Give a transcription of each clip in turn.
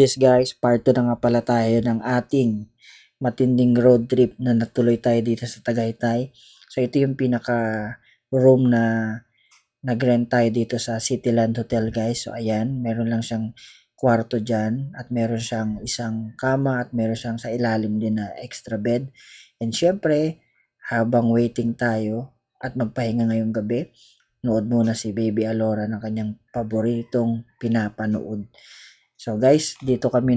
This guys, part 2 na nga pala tayo ng ating matinding road trip na natuloy tayo dito sa Tagaytay. So ito yung pinaka room na nag-rent tayo dito sa Cityland Hotel guys. So ayan, meron lang siyang kwarto dyan at meron siyang isang kama at meron siyang sa ilalim din na extra bed. And syempre, habang waiting tayo at magpahinga ngayong gabi, nood muna si Baby Alora ng kanyang paboritong pinapanood. So guys, dito kami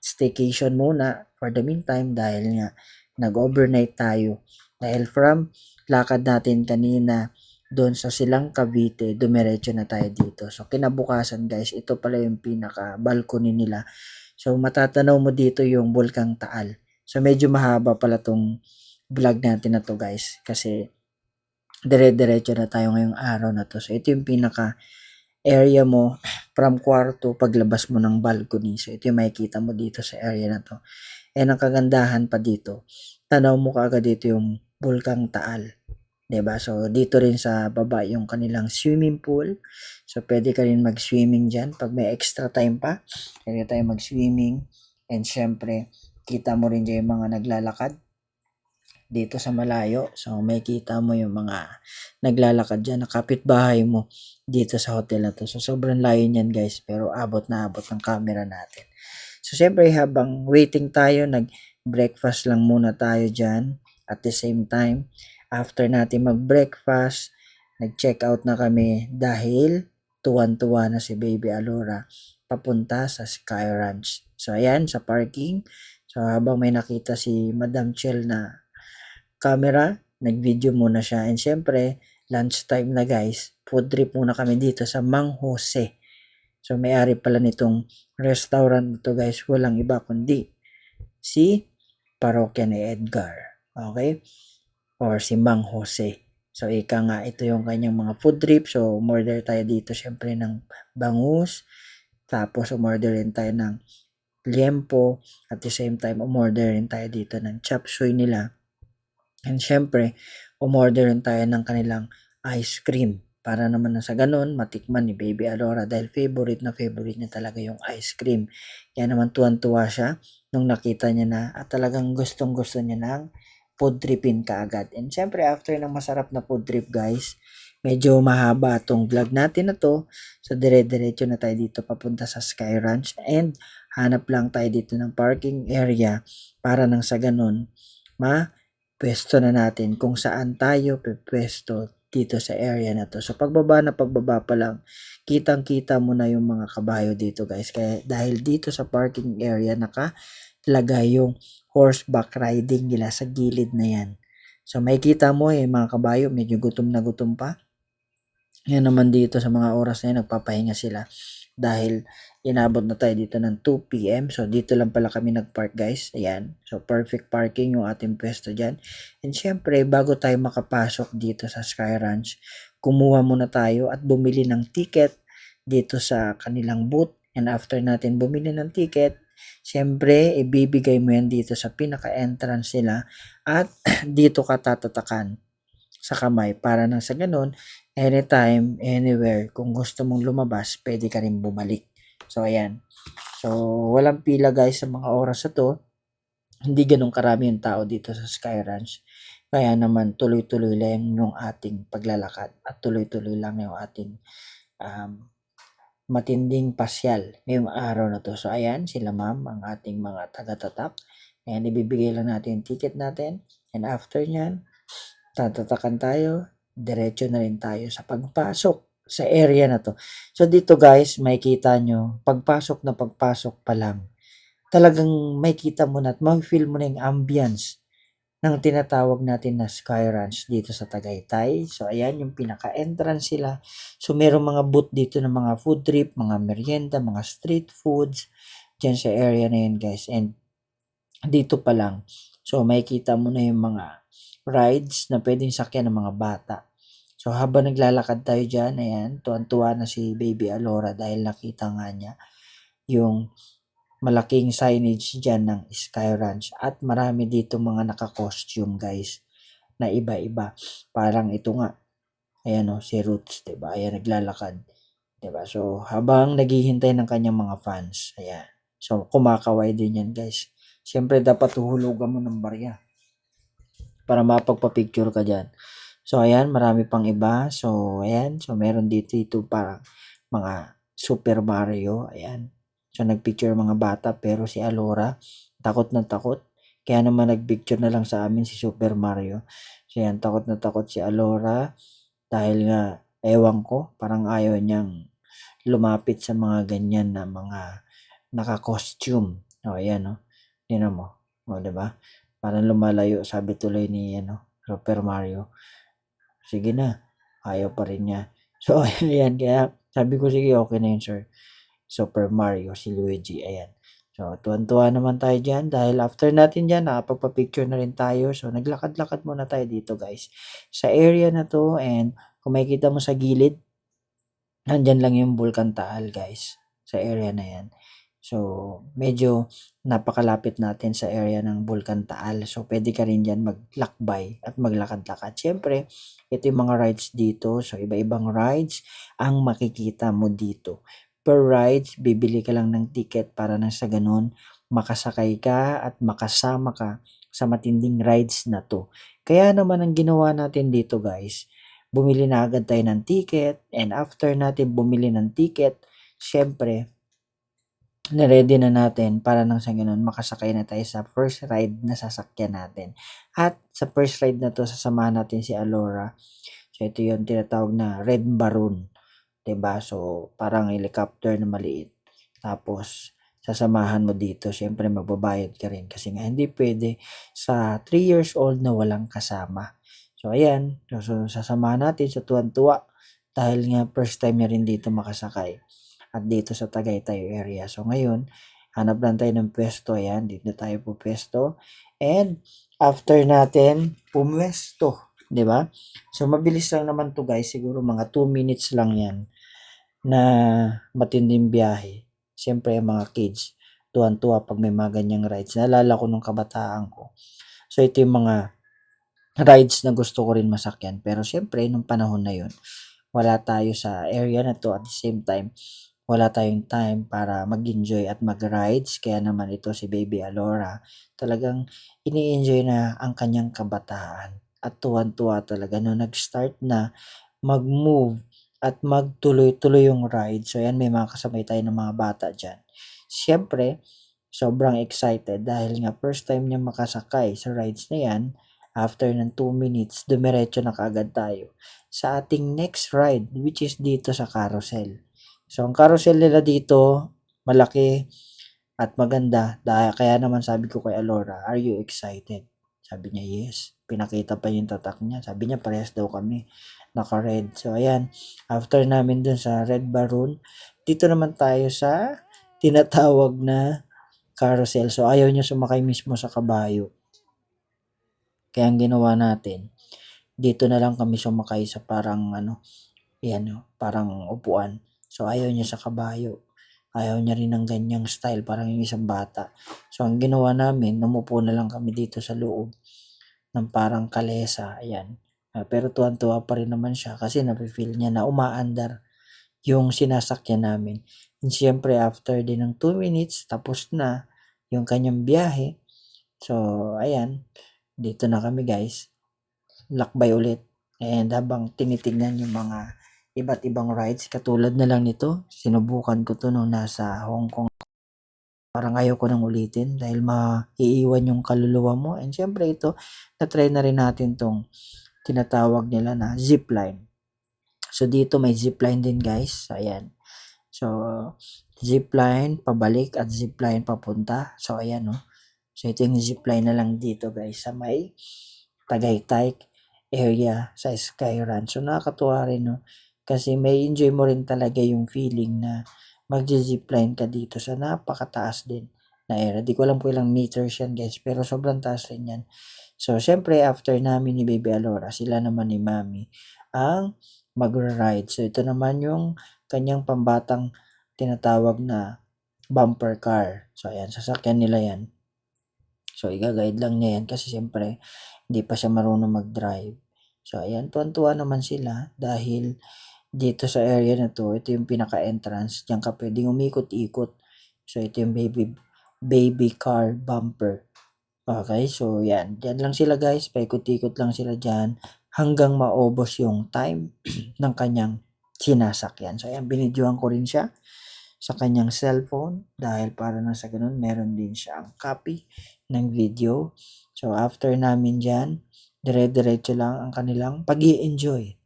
staycation muna for the meantime dahil nga nag-overnight tayo. Dahil from lakad natin kanina doon sa Silang Cavite, dumiretso na tayo dito. So kinabukasan guys, ito pala yung pinaka balcony nila. So matatanaw mo dito yung Bulkang Taal. So medyo mahaba pala tong vlog natin na to guys kasi dire-diretso na tayo ngayong araw na to. So ito yung pinaka area mo from kwarto paglabas mo ng balcony. So ito yung makikita mo dito sa area na to. And ang kagandahan pa dito, tanaw mo kaagad dito yung Bulkang Taal. 'Di ba? So dito rin sa baba yung kanilang swimming pool. So pwede ka rin mag-swimming diyan pag may extra time pa. Pwede tayo mag-swimming. And syempre, kita mo rin diyan yung mga naglalakad dito sa malayo. So may kita mo yung mga naglalakad diyan na kapitbahay mo dito sa hotel na to. So sobrang layo niyan guys, pero abot na abot ng camera natin. So syempre habang waiting tayo, nag-breakfast lang muna tayo diyan. At the same time, after natin mag-breakfast, nag-check out na kami dahil tuwan-tuwa na si Baby Alora papunta sa Sky Ranch. So ayan, sa parking. So habang may nakita si Madam Chel na camera, nag-video muna siya. And syempre, lunchtime na guys, food trip muna kami dito sa Mang Jose. So may-ari pala nitong restaurant ito guys, walang iba kundi si Parokya ni Edgar. Okay? Or si Mang Jose. So ika nga, ito yung kanyang mga food trip. So umorder tayo dito syempre ng bangus. Tapos umorder rin tayo ng liempo. At the same time, umorder rin tayo dito ng chop suey nila. And syempre, umorder rin tayo ng kanilang ice cream. Para naman na sa ganun, matikman ni Baby Alora dahil favorite niya talaga yung ice cream. Kaya naman tuwan-tuwa siya nung nakita niya na at talagang gustong-gusto niya ng food tripin kaagad. And syempre, after ng masarap na food trip guys, medyo mahaba itong vlog natin na to. So dire-diretso na tayo dito papunta sa Sky Ranch and hanap lang tayo dito ng parking area para nang sa ganun, pwesto na natin kung saan tayo pwesto dito sa area na to. So pagbaba pa lang, kitang-kita mo na yung mga kabayo dito guys. Kaya dahil dito sa parking area nakalagay yung horseback riding nila sa gilid na yan. So makikita mo mga kabayo medyo gutom na gutom pa. Yan naman dito sa mga oras na yan, nagpapahinga sila dahil inabot na tayo dito ng 2 PM. So dito lang pala kami nagpark guys. Ayan. So perfect parking yung ating pwesto dyan. And syempre bago tayo makapasok dito sa Sky Ranch, kumuha muna tayo at bumili ng ticket dito sa kanilang booth. And after natin bumili ng ticket, syempre ibibigay mo yan dito sa pinaka-entrance nila at dito ka tatatakan sa kamay para nang sa ganun, anytime, anywhere, kung gusto mong lumabas, pwede ka rin bumalik. So, ayan. So, walang pila guys sa mga oras na to. Hindi ganun karami yung tao dito sa Sky Ranch. Kaya naman, tuloy-tuloy lang yung ating paglalakad at tuloy-tuloy lang yung ating matinding pasyal ngayong araw na to. So, ayan, sila ma'am, ang ating mga taga-tatak. Ayan, ibibigay lang natin yung ticket natin. And after nyan, tatatakan tayo, diretso na rin tayo sa pagpasok sa area na to. So dito guys, makikita nyo, pagpasok pa lang, talagang makikita mo na at ma-feel mo na yung ambience ng tinatawag natin na Sky Ranch dito sa Tagaytay. So ayan yung pinaka-entrance sila. So merong mga booth dito ng mga food trip, mga merienda, mga street foods dyan sa area na yun guys. And dito pa lang, so makikita mo na yung mga rides na pwedeng sakyan ng mga bata. So habang naglalakad tayo dyan, ayan, tuwan-tuwa na si Baby Alora dahil nakita nga niya yung malaking signage dyan ng Sky Ranch at marami dito mga naka-costume guys na iba-iba. Parang ito nga, ayan si Roots, diba? Ayan, naglalakad. Diba? So habang naghihintay ng kanyang mga fans, ayan. So, kumakaway din yan guys. Siyempre, dapat tuhulugan mo ng barya para mapagpa-picture ka dyan. So, ayan, marami pang iba. So, ayan. So, meron dito parang mga Super Mario. Ayan. So, nagpicture mga bata pero si Alora, takot na takot. Kaya naman nagpicture na lang sa amin si Super Mario. So, ayan, takot na takot si Alora dahil nga, ewan ko, parang ayaw niyang lumapit sa mga ganyan na mga naka-costume. O, ayan, no? Tingnan mo. O, diba? Parang lumalayo, sabi tuloy ni Super Mario. Sige na, ayaw pa rin niya. So, ayan, kaya sabi ko, sige, okay na yun, sir. Super Mario, si Luigi, ayan. So, tuwan-tuwa naman tayo dyan dahil after natin dyan, nakapagpa-picture na rin tayo. So, naglakad-lakad muna tayo dito, guys. Sa area na to, and kung makikita mo sa gilid, nandyan lang yung Vulcan Taal, guys, sa area na yan. So, medyo napakalapit natin sa area ng Vulcan Taal. So, pwede ka rin dyan maglakbay at maglakad-lakad. Siyempre, ito yung mga rides dito. So, iba-ibang rides ang makikita mo dito. Per rides, bibili ka lang ng ticket para na sa ganun, makasakay ka at makasama ka sa matinding rides na to. Kaya naman ang ginawa natin dito guys, bumili na agad tayo ng ticket, and after natin bumili ng ticket, syempre, na-ready na natin para nang sa ganun makasakay na tayo sa first ride na sasakyan natin. At sa first ride na to, sasamahan natin si Alora. So, ito yung tinatawag na Red Baron. 'Di ba? So, parang helicopter na maliit. Tapos, sasamahan mo dito. Siyempre, magbabayad ka rin kasi nga hindi pwede sa 3 years old na walang kasama. So, ayan. So, sasamahan natin sa tuwan-tuwa dahil nga first time niya rin dito makasakay at dito sa Tagaytay area. So, ngayon, hanap lang tayo ng pwesto. Ayan, dito tayo po pwesto. And, after natin pumwesto, 'di ba? So, mabilis lang naman 'to guys, siguro mga 2 minutes lang 'yan na matinding biyahe. Siyempre ang mga kids, tuwang-tuwa 'pag may mga ganyang rides. Naalala ko nung kabataan ko. So, ito yung mga rides na gusto ko rin masakyan. Pero siyempre nung panahon na 'yun, wala tayo sa area na 'to, at the same time, wala tayong time para mag-enjoy at mag-rides. Kaya naman ito si Baby Alora, talagang ini-enjoy na ang kanyang kabataan at tuwang-tuwa talaga nung nag-start na mag-move at magtuloy-tuloy yung ride. So, ayan, may mga kasabay tayo ng mga bata diyan. Siyempre, sobrang excited dahil nga first time niya makasakay sa rides na 'yan. After ng 2 minutes, dumiretso na kaagad tayo sa ating next ride, which is dito sa carousel. So, ang carousel nila dito, malaki at maganda. Dahil kaya naman sabi ko kay Alora, "Are you excited?" Sabi niya, "Yes." Pinakita pa yung tatak niya. Sabi niya, parehas daw kami. Naka-red. So, ayan. After namin dun sa Red Baron, dito naman tayo sa tinatawag na carousel. So, ayaw niya sumakay mismo sa kabayo. Kaya ang ginawa natin, dito na lang kami sumakay sa parang yan, parang upuan. So, ayaw niya sa kabayo. Ayaw niya rin ng ganyang style, parang yung isang bata. So, ang ginawa namin, numupo na lang kami dito sa loob ng parang kalesa, ayan. Pero tuwan-tuwa pa rin naman siya kasi nafe-feel niya na umaandar yung sinasakyan namin. And siyempre, after din ng 2 minutes, tapos na yung kanyang biyahe. So, ayan, dito na kami guys. Lakbay ulit. And habang tinitignan yung mga iba't ibang rides, katulad na lang nito, sinubukan ko to nung nasa Hong Kong. Parang ayaw ko nang ulitin dahil maiiwan yung kaluluwa mo. And syempre ito, na-try na rin natin tong tinatawag nila na zipline. So dito may zipline din guys. Ayan. So zipline pabalik at zipline papunta. So ayan no. So ito yung zipline na lang dito guys sa may Tagaytay area sa Skyrun. So nakakatuwa rin no. Kasi may enjoy mo rin talaga yung feeling na magzi-zipline ka dito sa napakataas din na area. Di ko alam kung ilang meters yan guys, pero sobrang taas rin yan. So, syempre, after namin ni Baby Alora, sila naman ni Mami ang magra-ride. So, ito naman yung kanyang pambatang tinatawag na bumper car. So, ayan, sasakyan nila yan. So, iga-guide lang niya yan kasi syempre, hindi pa siya marunong mag-drive. So, ayan, tuwan-tuwa naman sila dahil dito sa area na to, ito yung pinaka-entrance. Diyan ka pwedeng umikot-ikot. So ito yung baby car bumper. Okay, so yan. Diyan lang sila guys, paikot-ikot lang sila dyan hanggang maubos yung time ng kanyang sinasakyan. So ayan, binidyohan ko rin siya sa kanyang cellphone dahil para na sa ganun, meron din siyang copy ng video. So after namin dyan, dire-diretso lang ang kanilang pag-i-enjoy.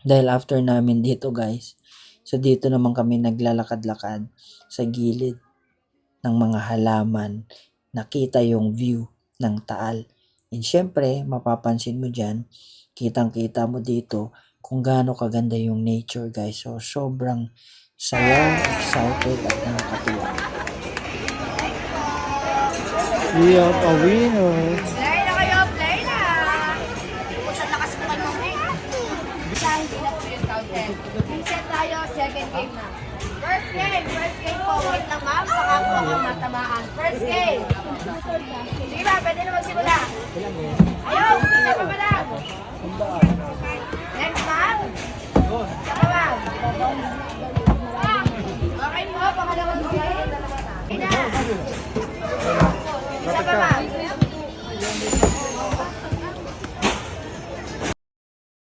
Dahil after namin dito guys, so dito naman kami naglalakad-lakad sa gilid ng mga halaman, nakita yung view ng Taal. And syempre, mapapansin mo dyan, kitang-kita mo dito kung gaano kaganda yung nature guys. So sobrang saya, excited at nakakatuwa. We have a winner. Play na kayo, play na! Kung lakas mo kayo hindi na po yung counted. Reset tayo, second game na. First game po. Wait lang ma'am, baka po ako matamaan. First game. Sige ba, pwede na magsimula. Ayaw, isa pa pala. Next ma'am. Isa pa ma'am. Okay po, pangalawang game. Ina. Isa pa ma'am.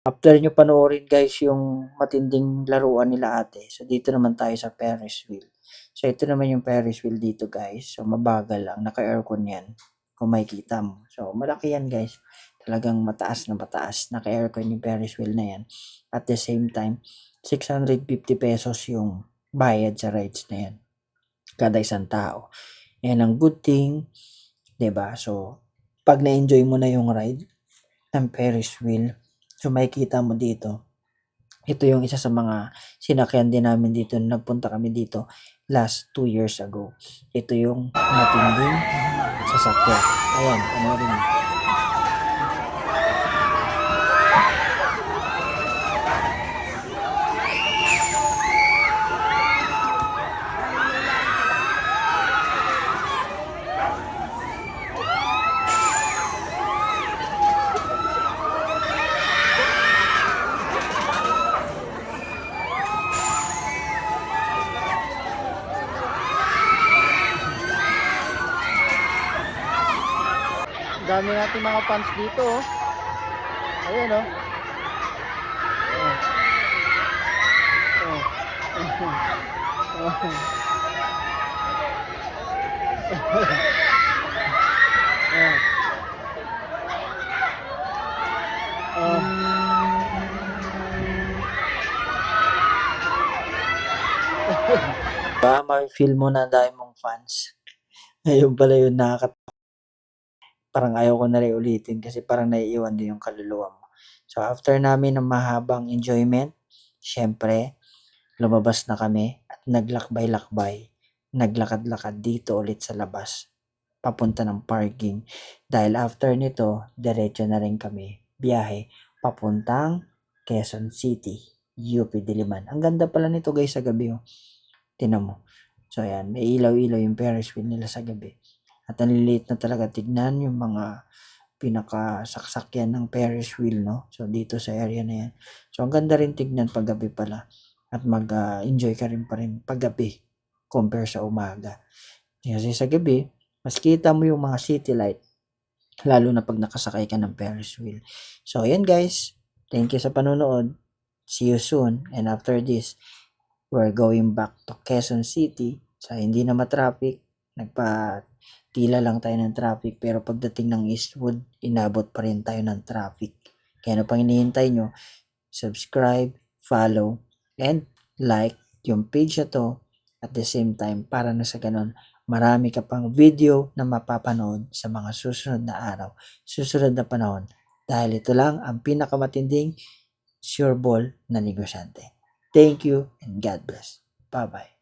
After nyo panoorin guys yung matinding laruan nila ate, so dito naman tayo sa Ferris wheel. So ito naman yung Ferris wheel dito guys. So mabagal lang, naka-aircon yan kung makikita mo. So malaki yan guys. Talagang mataas na mataas. Naka-aircon yung Ferris wheel na yan. At the same time, 650 pesos yung bayad sa rides na yan. Kada isang tao. Yan ang good thing. 'Di ba? So pag na-enjoy mo na yung ride ng Ferris wheel, so makikita mo dito, ito yung isa sa mga sinakyan din namin dito. Nagpunta kami dito last 2 years ago. Ito yung matinding sasakyan. Ayan, panoorin mo. Dami natin mga fans dito, oh. Ayan, oh. Ma-feel mo na dahil mong fans. Ayun pala yung parang ayaw ko na rin ulitin kasi parang naiiwan din yung kaluluwa mo. So after namin ng mahabang enjoyment, syempre, lumabas na kami at naglakbay-lakbay, naglakad-lakad dito ulit sa labas, papunta ng parking. Dahil after nito, diretso na rin kami biyahe papuntang Quezon City, UP Diliman. Ang ganda pala nito guys sa gabi, oh. Tinan mo. So ayan, may ilaw-ilaw yung Ferris wheel nila sa gabi. At ang liliit na talaga tignan yung mga pinakasaksakyan ng Ferris wheel, no? So dito sa area na yan. So ang ganda rin tignan pag gabi pala. At mag-enjoy ka rin pa rin pag gabi compare sa umaga. Kasi sa gabi, mas kita mo yung mga city light. Lalo na pag nakasakay ka ng Ferris wheel. So ayan guys, thank you sa panonood. See you soon. And after this, we're going back to Quezon City. So hindi na matraffic. Nagpatila lang tayo ng traffic. Pero pagdating ng Eastwood, inabot pa rin tayo ng traffic. Kaya ano pang hinihintay nyo? Subscribe, follow, and like yung page na to. At the same time, para na sa ganun, marami ka pang video na mapapanood sa mga susunod na araw, susunod na panahon. Dahil ito lang ang pinakamatinding sure ball na negosyante. Thank you and God bless. Bye-bye.